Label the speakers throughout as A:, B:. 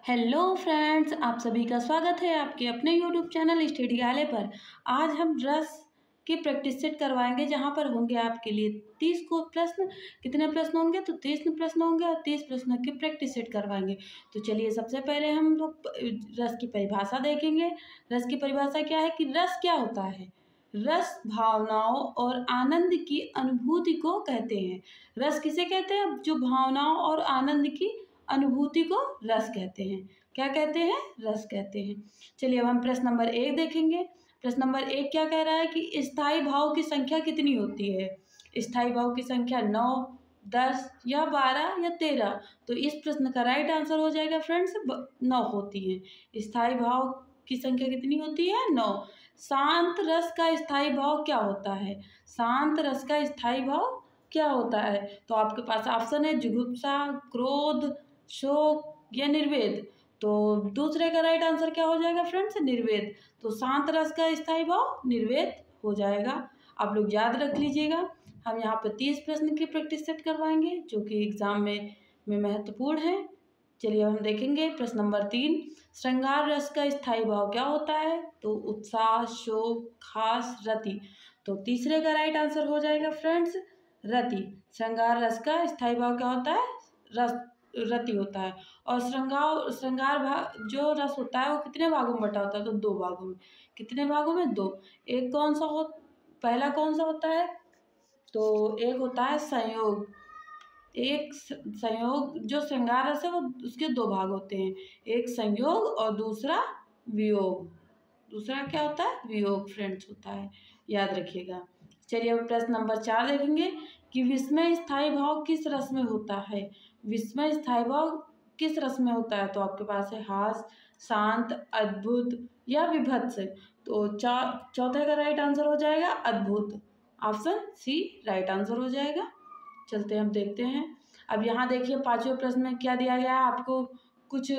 A: Hello friends, आप सभी का स्वागत है आपके अपने यूट्यूब चैनल स्टडी गाले पर। आज हम रस की प्रैक्टिस सेट करवाएंगे, जहां पर होंगे आपके लिए 30 को प्रश्न। कितने प्रश्न होंगे? तो 30 प्रश्न होंगे और 30 प्रश्नों की प्रैक्टिस सेट करवाएंगे। तो चलिए, सबसे पहले हम लोग रस की परिभाषा देखेंगे। रस की परिभाषा क्या है कि रस क्या होता है? रस भावनाओं और आनंद की अनुभूति को कहते हैं। रस किसे कहते हैं? जो भावनाओं और आनंद की अनुभूति को रस कहते हैं। क्या कहते हैं? रस कहते हैं। चलिए, अब हम प्रश्न नंबर 1 देखेंगे। प्रश्न नंबर 1 क्या कह रहा है कि स्थायी भाव की संख्या कितनी होती है? स्थायी भाव की संख्या 9, 10 या 12 या 13। तो इस प्रश्न का राइट आंसर हो जाएगा फ्रेंड्स 9 होती है। स्थायी भाव की संख्या कितनी होती है? 9। शांत रस का स्थायी भाव क्या होता है? शांत रस का स्थायी भाव क्या होता है? तो आपके पास ऑप्शन है जुगुप्सा, क्रोध, शोक या निर्वेद। तो दूसरे का राइट आंसर क्या हो जाएगा फ्रेंड्स? निर्वेद। तो शांत रस का स्थायी भाव निर्वेद हो जाएगा। आप लोग याद रख लीजिएगा। हम यहाँ पर 30 प्रश्न की प्रैक्टिस सेट करवाएंगे, जो कि एग्जाम में महत्वपूर्ण है। चलिए, हम देखेंगे प्रश्न नंबर 3। श्रृंगार रस का स्थायी भाव क्या होता है? तो उत्साह, शोक, हास, रति। तो तीसरे का राइट आंसर हो जाएगा फ्रेंड्स रति। श्रृंगार रस का स्थायी भाव क्या होता है? रस रति होता है। और श्रृंगार भाग जो रस होता है वो कितने भागों में बटा होता है? तो 2 भागों में। कितने भागों में? 2। एक कौन सा हो पहला कौन सा होता है? तो एक होता है संयोग। एक संयोग जो श्रृंगार रस है वो उसके 2 भाग होते हैं, एक संयोग और दूसरा वियोग। दूसरा क्या होता है? वियोग फ्रेंड्स होता है, याद रखिएगा। चलिए, अब प्रश्न नंबर 4 देखेंगे कि विस्मय स्थायी भाव किस रस में होता है? विस्मय स्थायी भाव किस रस में होता है? तो आपके पास है हास, शांत, अद्भुत या विभत्स। तो चौथे का राइट आंसर हो जाएगा अद्भुत। ऑप्शन सी राइट आंसर हो जाएगा। चलते हम देखते हैं। अब यहाँ देखिए 5वें प्रश्न में क्या दिया गया है आपको। कुछ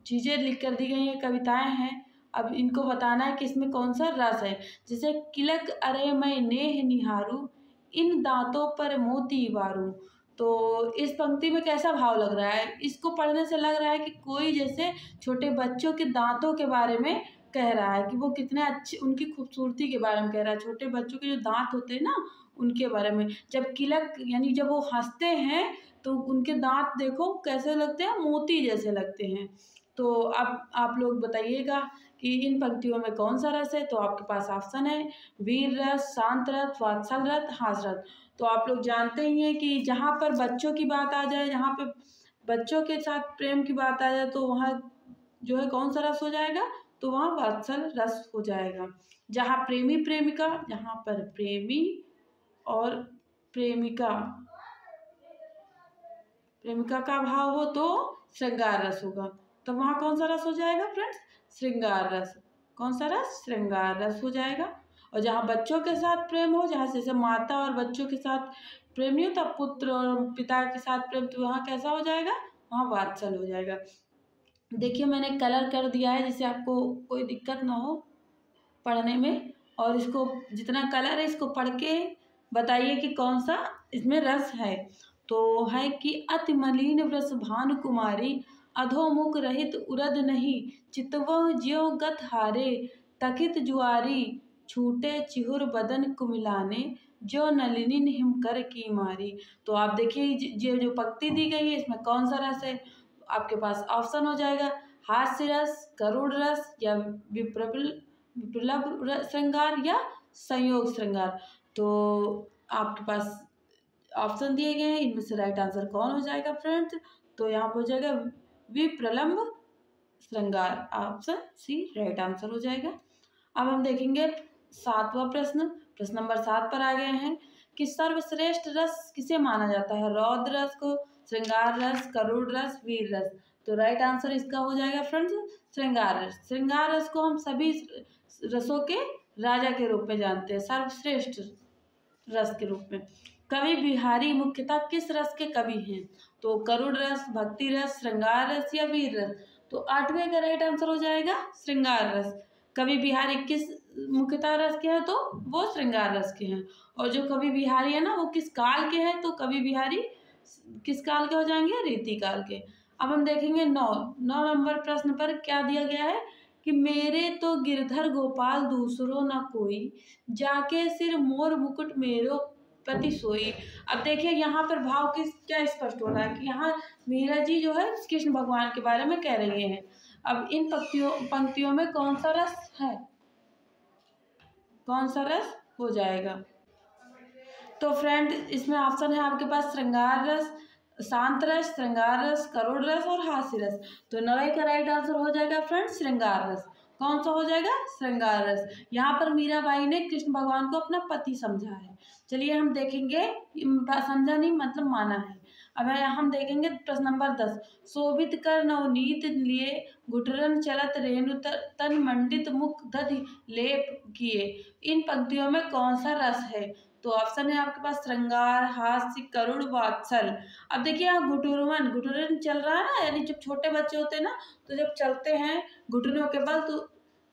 A: चीज़ें लिख कर दी गई हैं, कविताएं हैं। अब इनको बताना है कि इसमें कौन सा रस है। जैसे किलक अरे मैं नेह निहारू, इन दांतों पर मोती वारू। तो इस पंक्ति में कैसा भाव लग रहा है? इसको पढ़ने से लग रहा है कि कोई जैसे छोटे बच्चों के दांतों के बारे में कह रहा है कि वो कितने अच्छे, उनकी खूबसूरती के बारे में कह रहा है। छोटे बच्चों के जो दांत होते हैं ना, उनके बारे में। जब किलक यानी जब वो हंसते हैं तो उनके दांत देखो कैसे लगते हैं? मोती जैसे लगते हैं। तो अब आप लोग बताइएगा कि इन पंक्तियों में कौन सा रस है। तो आपके पास ऑप्शन है वीर रस, शांत रस, वात्सल रस, हास रस। तो आप लोग जानते ही हैं कि जहाँ पर बच्चों की बात आ जाए, जहाँ पे बच्चों के साथ प्रेम की बात आ जाए, तो वहाँ जो है कौन सा रस हो जाएगा? तो वहाँ वात्सल रस हो जाएगा। जहाँ प्रेमी प्रेमिका, जहाँ पर प्रेमी और प्रेमिका प्रेमिका का भाव हो तो श्रृंगार रस होगा। तो वहाँ कौन सा रस हो जाएगा फ्रेंड्स? श्रृंगार रस। कौन सा रस? श्रृंगार रस हो जाएगा। और जहाँ बच्चों के साथ प्रेम हो, जहाँ जैसे माता और बच्चों के साथ प्रेम नहीं होता, पुत्र और पिता के साथ प्रेम, तो वहाँ कैसा हो जाएगा? वहाँ वात्सल हो जाएगा। देखिए, मैंने कलर कर दिया है जिससे आपको कोई दिक्कत ना हो पढ़ने में। और इसको जितना कलर है इसको पढ़ के बताइए कि कौन सा इसमें रस है। तो है कि अति मलिन व्रस भानु कुमारी, अधोमुख रहित उरद नहीं, चितवह ज्यों गत हारे, तकित जुआरी, छूटे चिहुर बदन कुमिलाने, जो नलिनी हिमकर की मारी। तो आप देखिए ये जो पंक्ति दी गई है इसमें कौन सा रस है? आपके पास ऑप्शन हो जाएगा हास्य रस, करुण रस या विप्लव श्रृंगार या संयोग श्रृंगार। तो आपके पास ऑप्शन दिए गए हैं, इनमें से राइट आंसर कौन हो जाएगा फ्रेंड्स? तो यहाँ पर हो जाएगा विप्रलंब श्रृंगार। ऑप्शन सी राइट आंसर हो जाएगा। अब हम देखेंगे 7वां प्रश्न। प्रश्न नंबर 7 पर आ गए हैं कि सर्वश्रेष्ठ रस किसे माना जाता है? रौद्र रस को, श्रृंगार रस, करुण रस, वीर रस। तो राइट आंसर इसका हो जाएगा फ्रेंड्स श्रृंगार रस। श्रृंगार रस को हम सभी रसों के राजा के रूप में जानते हैं, सर्वश्रेष्ठ रस के रूप में। कवि बिहारी मुख्यतः किस रस के कवि हैं? तो करुण रस, भक्ति रस, श्रृंगार रस या वीर रस। तो 8वें का राइट आंसर हो जाएगा श्रृंगार रस। कवि बिहारी किस मुख्यतः रस के हैं? तो वो श्रृंगार रस के हैं। और जो कवि बिहारी है ना, वो किस काल के हैं? तो कवि बिहारी किस काल के हो जाएंगे? रीति काल के। अब हम देखेंगे 9 नंबर प्रश्न पर क्या दिया गया है कि मेरे तो गिरधर गोपाल दूसरो न कोई, जाके सिर मोर मुकुट मेरो पति सोई। अब देखिए यहाँ पर भाव किस क्या स्पष्ट हो रहा है कि यहाँ मीरा जी जो है कृष्ण भगवान के बारे में कह रही हैं। अब इन पंक्तियों में कौन सा रस है, कौन सा रस हो जाएगा? तो फ्रेंड इसमें ऑप्शन है आपके पास श्रृंगार रस, शांत रस, श्रृंगार रस, करुण रस और हास्य रस। तो 9 का राइट आंसर हो जाएगा फ्रेंड श्रृंगार रस। कौन सा हो जाएगा? श्रृंगार रस। यहाँ पर मीराबाई ने कृष्ण भगवान को अपना पति समझा है। चलिए हम देखेंगे, समझा नहीं मतलब माना है। अब हम देखेंगे प्रश्न नंबर 10। शोभित कर नवनीत लिए, घुटरन चलत रेणु तन मंडित मुख दधि लेप किए। इन पंक्तियों में कौन सा रस है? तो ऑप्शन है आपके पास श्रृंगार, हास्य, करुण, वात्सल। अब देखिए यहाँ घुटुरन चल रहा है ना, यानी जब छोटे बच्चे होते हैं ना तो जब चलते हैं घुटनों के बल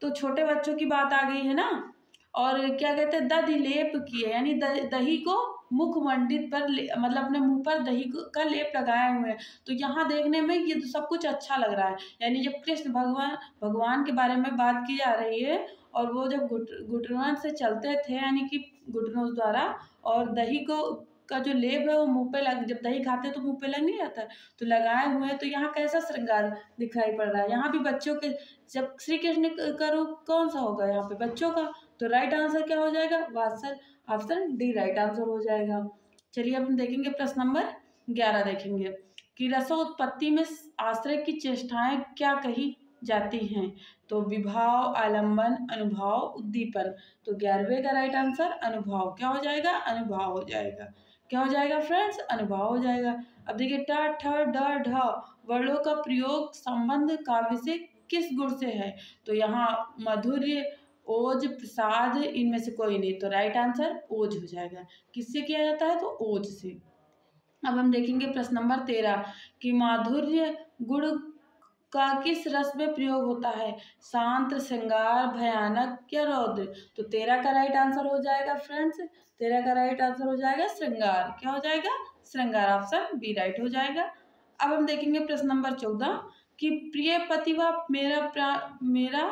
A: तो छोटे बच्चों की बात आ गई है ना। और क्या कहते हैं, दधि लेप किए, यानी दही को मुख मंडित पर मतलब अपने मुंह पर दही का लेप लगाए हुए हैं। तो यहाँ देखने में ये तो सब कुछ अच्छा लग रहा है, यानी जब कृष्ण भगवान के बारे में बात की जा रही है और वो जब घुटनों से चलते थे यानी कि घुटनों द्वारा, और दही को का जो लेप है वो मुंह पे लग, जब दही खाते हैं तो मुंह पे लग नहीं जाता है, तो लगाए हुए हैं। तो यहाँ कैसा श्रृंगार दिखाई पड़ रहा है? यहाँ भी बच्चों के, जब श्री कृष्ण का रूप कौन सा होगा यहाँ पे? बच्चों का। तो राइट आंसर क्या हो जाएगा? Vatsal. Option D right answer हो जाएगा। चलिए अब हम देखेंगे प्रश्न नंबर 11 देखेंगे कि रसोत्पत्ति में आश्रय की चेष्टाएं क्या कही जाती हैं? तो विभाव, आलंबन, अनुभाव, उद्दीपन। तो 11वें का राइट आंसर अनुभव। क्या हो जाएगा? अनुभव हो जाएगा। क्या हो जाएगा फ्रेंड्स? अनुभव हो जाएगा। अब देखिए ट ठ ड ढ वर्णों का प्रयोग संबंध काव्य से किस गुण से है? तो यहाँ मधुर्य, ओज, प्रसाद, इनमें से कोई नहीं। तो राइट आंसर ओज हो जाएगा। किससे किया जाता है? तो ओज से। अब हम देखेंगे प्रश्न नंबर 13 कि माधुर्य गुण का किस रस में प्रयोग होता है? शांत, श्रृंगार, भयानक या रौद्र। तो 13 का राइट आंसर हो जाएगा फ्रेंड्स, 13 का राइट आंसर हो जाएगा श्रृंगार। क्या हो जाएगा? श्रृंगार। ऑप्शन बी राइट हो जाएगा। अब हम देखेंगे प्रश्न नंबर 14 कि प्रिय पति व मेरा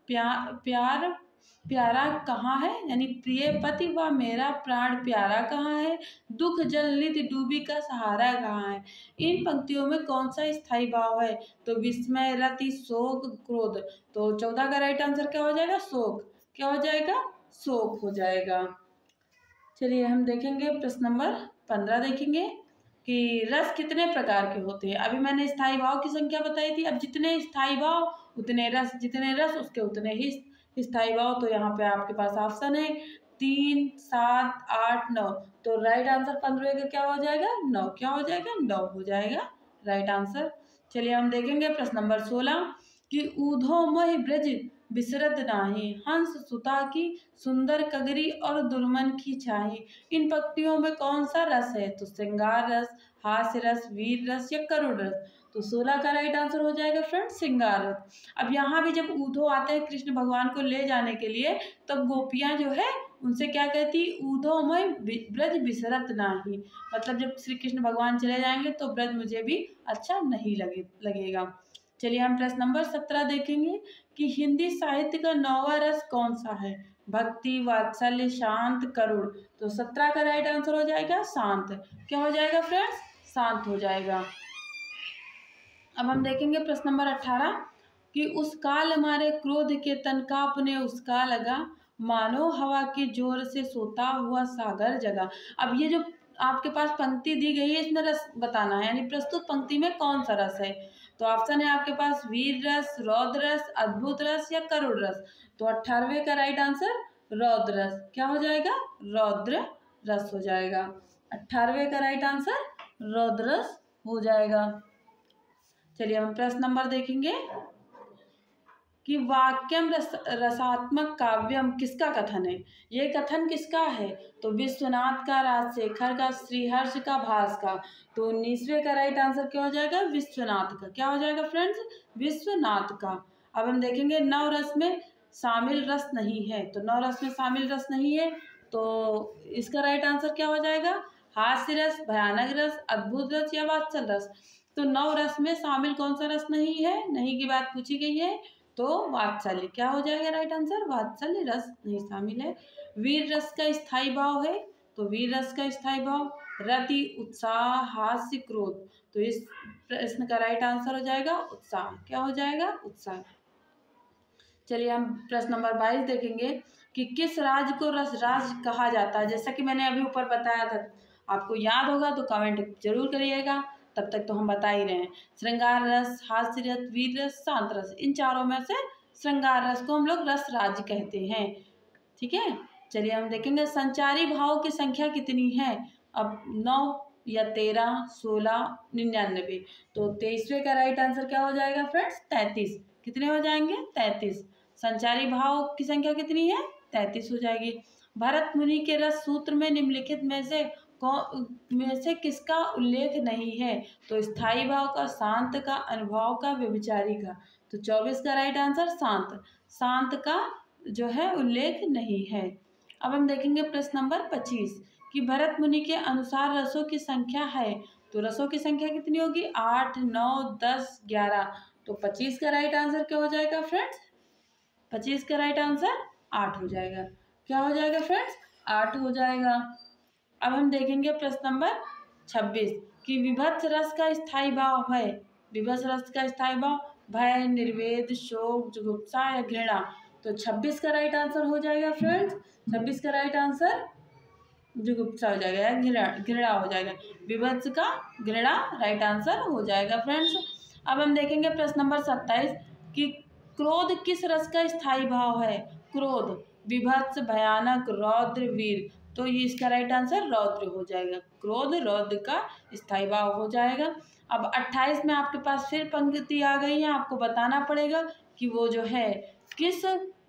A: प्यार प्यारा कहाँ है, यानी प्रिय पति व मेरा प्राण प्यारा कहाँ है, दुख जल निधि डूबी का सहारा कहाँ है। इन पंक्तियों में कौन सा स्थायी भाव है? तो विस्मय, रति, शोक, क्रोध। तो 14 का राइट आंसर क्या हो जाएगा? शोक। क्या हो जाएगा? शोक हो जाएगा। चलिए हम देखेंगे प्रश्न नंबर 15 देखेंगे कि रस कितने प्रकार के होते हैं। अभी मैंने स्थायी भाव की संख्या बताई थी, अब जितने स्थायी भाव उतने रस, जितने रस उसके उतने ही स्थायी भाव। तो यहाँ पे आपके पास ऑप्शन है 3, 7, 8, 9। तो राइट आंसर 15 का क्या हो जाएगा? 9। क्या हो जाएगा? 9 हो जाएगा राइट आंसर। चलिए हम देखेंगे प्रश्न नंबर 16 कि ऊधो मोहि ब्रज बिसरत नाही, हंस सुता की सुंदर कगरी और दुर्मन की छाही। इन पंक्तियों में कौन सा रस है? तो श्रृंगार रस, हास्य रस, वीर रस या करुण रस। तो 16 का राइट आंसर हो जाएगा फ्रेंड श्रृंगार रस। अब यहाँ भी जब ऊधो आते हैं कृष्ण भगवान को ले जाने के लिए, तब गोपियां जो है उनसे क्या कहती? ऊधो मैं ब्रज बिसरत नाही, मतलब जब श्री कृष्ण भगवान चले जाएंगे तो ब्रज मुझे भी अच्छा नहीं लगेगा। चलिए हम प्रश्न नंबर 17 देखेंगे कि हिंदी साहित्य का 9वां रस कौन सा है? भक्ति, वात्सल्य, शांत, करुण। तो 17 का राइट आंसर हो जाएगा शांत। क्या हो जाएगा फ्रेंड्स? शांत हो जाएगा। अब हम देखेंगे प्रश्न नंबर 18 कि उस काल मारे क्रोध के तन कांपने उसका लगा, मानो हवा के जोर से सोता हुआ सागर जगा। अब ये जो आपके पास पंक्ति दी गई है इसमें रस बताना है, यानी प्रस्तुत पंक्ति में कौन सा रस है। तो ऑप्शन है आपके पास वीर रस, रौद्र रस, अद्भुत रस या करुण रस। तो 18वें का राइट आंसर रौद्र रस। क्या हो जाएगा? रौद्र रस हो जाएगा। 18वें का राइट आंसर रौद्र रस हो जाएगा। चलिए हम प्रश्न नंबर देखेंगे कि वाक्यम रसात्मक काव्यम किसका कथन है? ये कथन किसका है? तो विश्वनाथ का, राजशेखर का, श्रीहर्ष का, भास का। तो 19वें का राइट आंसर क्या हो जाएगा? विश्वनाथ का। क्या हो जाएगा फ्रेंड्स? विश्वनाथ का। अब हम देखेंगे 9 रस में शामिल रस नहीं है। तो 9 रस में शामिल रस नहीं है तो इसका राइट आंसर क्या हो जाएगा? हास्य रस, भयानक रस, अद्भुत रस या वात्सल रस। तो 9 रस में शामिल कौन सा रस नहीं है, नहीं की बात पूछी गई है, तो वात्सल्य। क्या हो जाएगा राइट आंसर, वात्सल्य रस नहीं शामिल है। वीर रस का स्थायी भाव है, तो वीर रस का स्थायी भाव रति, उत्साह, हास्य, क्रोध। तो इस प्रश्न का राइट आंसर हो जाएगा उत्साह। क्या हो जाएगा, उत्साह। चलिए हम प्रश्न नंबर 22 देखेंगे कि किस राज्य को रस राज्य कहा जाता है। जैसा कि मैंने अभी ऊपर बताया था, आपको याद होगा तो कमेंट जरूर करिएगा, तब तक तो हम बता ही रहे हैं। श्रृंगार रस, हास्य रस, वीर रस, शांत रस, इन चारों में से श्रृंगार रस को हम लोग रस राज्य कहते हैं। ठीक है, चलिए हम देखेंगे संचारी भाव की संख्या कितनी है। अब 9 या 13, 16, 99। तो 23वें का राइट आंसर क्या हो जाएगा फ्रेंड्स, 33। कितने हो जाएंगे, 33। संचारी भाव की संख्या कितनी है, 33 हो जाएगी। भरत मुनि के रस सूत्र में निम्नलिखित में से किसका उल्लेख नहीं है। तो स्थायी भाव का, शांत का, अनुभव का, व्यभिचारी का। तो 24 का राइट आंसर शांत। शांत का जो है उल्लेख नहीं है। अब हम देखेंगे प्रश्न नंबर 25 कि भरत मुनि के अनुसार रसों की संख्या है। तो रसों की संख्या कितनी होगी, 8, 9, 10, 11। तो 25 का राइट आंसर क्या हो जाएगा फ्रेंड्स, 25 का राइट आंसर 8 हो जाएगा। क्या हो जाएगा फ्रेंड्स, 8 हो जाएगा। अब हम देखेंगे प्रश्न नंबर 26 कि विभत्स रस का स्थायी भाव है। विभत्स रस का स्थायी भाव भय, निर्वेद, शोक, जुगुप्सा या घृणा। तो 26 का राइट आंसर हो जाएगा फ्रेंड्स, 26 का राइट आंसर जुगुप्सा हो जाएगा, घृणा घृणा हो जाएगा। विभत्स का घृणा राइट आंसर हो जाएगा फ्रेंड्स। अब हम देखेंगे प्रश्न नंबर 27 कि क्रोध किस रस का स्थायी भाव है। क्रोध विभत्स, भयानक, रौद्र, वीर। तो ये इसका राइट आंसर रौद्र हो जाएगा। क्रोध रौद्र का स्थायी भाव हो जाएगा। अब 28 में आपके पास फिर पंक्ति आ गई है, आपको बताना पड़ेगा कि वो जो है किस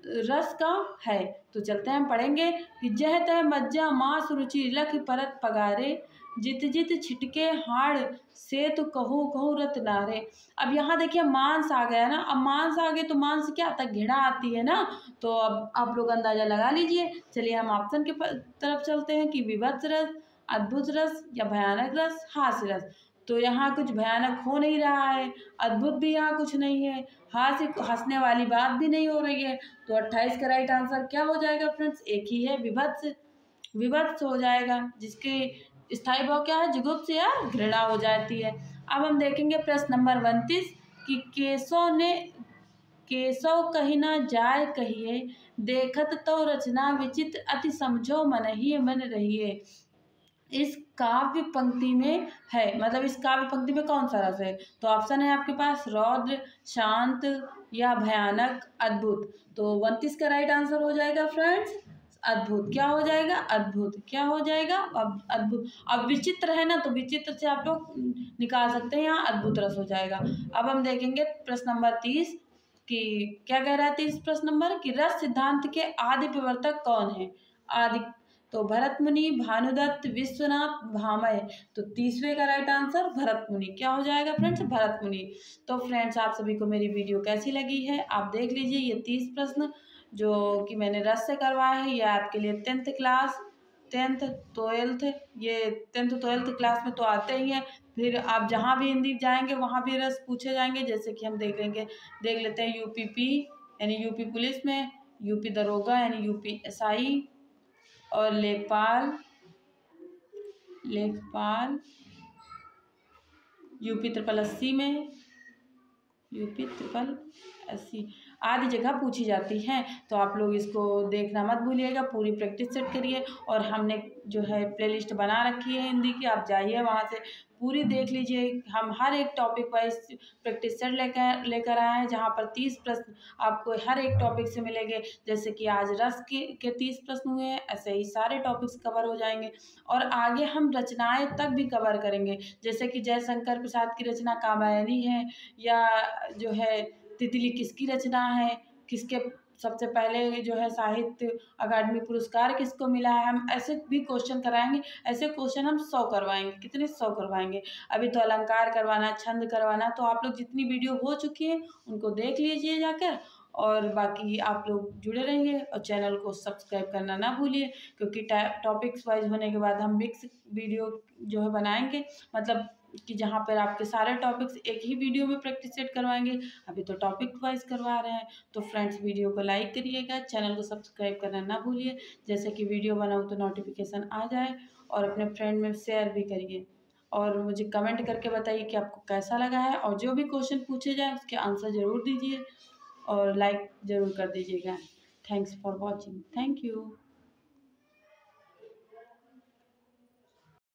A: रस का है। तो चलते हैं हम पढ़ेंगे कि जह तह मज्जा मांस रुचि लख परत पगारे, जित जित छिटके हाड़ से तो कहो कहो रत नारे। अब यहाँ देखिए मांस आ गया ना, अब मांस आ गए तो मांस क्या आता है, घृणा आती है ना। तो अब आप लोग अंदाजा लगा लीजिए। चलिए हम ऑप्शन के तरफ चलते हैं कि विभत्स रस, अद्भुत रस या भयानक रस, हास्य रस। तो यहाँ कुछ भयानक हो नहीं रहा है, अद्भुत भी यहाँ कुछ नहीं है, हास्य हंसने वाली बात भी नहीं हो रही है। तो 28 का राइट आंसर क्या हो जाएगा फ्रेंड्स, एक ही है, विभत्स। विभत्स हो जाएगा, जिसके स्थायी भाव क्या है, जुगुप्स या घृणा हो जाती है। अब हम देखेंगे प्रश्न नंबर 29 कि केशव कही ना जाय कहिए, देखत तो रचना विचित्र अति समझो मन ही मन रहिए। इस काव्य पंक्ति में है, मतलब इस काव्य पंक्ति में कौन सा रस है। तो ऑप्शन है आपके पास रौद्र, शांत या भयानक, अद्भुत। तो 29 का राइट आंसर हो जाएगा फ्रेंड्स अद्भुत। क्या हो जाएगा, अद्भुत। क्या हो जाएगा, अब अद्भुत। अब विचित्र है ना, तो विचित्र से आप लोग निकाल सकते हैं, यहाँ अद्भुत रस हो जाएगा। अब हम देखेंगे प्रश्न नंबर 30 कि क्या कह रहा है 30 प्रश्न नंबर कि रस सिद्धांत के आदि प्रवर्तक कौन है। आदि तो भरत मुनि, भानुदत्त, विश्वनाथ, भामय। तो 30वें का राइट आंसर भरत मुनि। क्या हो जाएगा फ्रेंड्स, भरत मुनि। तो फ्रेंड्स आप सभी को मेरी वीडियो कैसी लगी है, आप देख लीजिए। ये 30 प्रश्न जो कि मैंने रस से करवाए हैं, ये आपके लिए 10th क्लास, 10th 12th, ये 10th 12th क्लास में तो आते ही हैं। फिर आप जहाँ भी हिंदी जाएंगे वहाँ भी रस पूछे जाएंगे। जैसे कि हम देख लेते हैं यूपीपी यानी यूपी पुलिस में, यूपी दरोगा यानी यूपी एसआई, और लेखपाल यूपी 80 में, यूपी 80 आदि जगह पूछी जाती हैं। तो आप लोग इसको देखना मत भूलिएगा, पूरी प्रैक्टिस सेट करिए। और हमने जो है प्लेलिस्ट बना रखी है हिंदी की, आप जाइए वहाँ से पूरी देख लीजिए। हम हर एक टॉपिक वाइज प्रैक्टिस सेट लेकर आए हैं, जहाँ पर 30 प्रश्न आपको हर एक टॉपिक से मिलेंगे। जैसे कि आज रस के 30 प्रश्न हुए हैं, ऐसे ही सारे टॉपिक्स कवर हो जाएंगे। और आगे हम रचनाएं तक भी कवर करेंगे, जैसे कि जयशंकर प्रसाद की रचना कामायनी है, या जो है तितली किसकी रचना है, किसके सबसे पहले जो है साहित्य अकादमी पुरस्कार किसको मिला है। हम ऐसे भी क्वेश्चन कराएंगे, ऐसे क्वेश्चन हम 100 करवाएंगे। कितने 100 करवाएंगे। अभी तो अलंकार करवाना, छंद करवाना। तो आप लोग जितनी वीडियो हो चुकी है उनको देख लीजिए जाकर, और बाकी आप लोग जुड़े रहिए और चैनल को सब्सक्राइब करना ना भूलिए, क्योंकि टॉपिक्स वाइज होने के बाद हम मिक्स वीडियो जो है बनाएंगे, मतलब कि जहाँ पर आपके सारे टॉपिक्स एक ही वीडियो में प्रैक्टिस सेट करवाएंगे। अभी तो टॉपिक वाइज करवा रहे हैं। तो फ्रेंड्स, वीडियो को लाइक करिएगा, चैनल को सब्सक्राइब करना ना भूलिए, जैसे कि वीडियो बनाऊँ तो नोटिफिकेशन आ जाए, और अपने फ्रेंड में शेयर भी करिए। और मुझे कमेंट करके बताइए कि आपको कैसा लगा है, और जो भी क्वेश्चन पूछे जाए उसके आंसर ज़रूर दीजिए, और लाइक ज़रूर कर दीजिएगा। Thanks for watching. Thank you.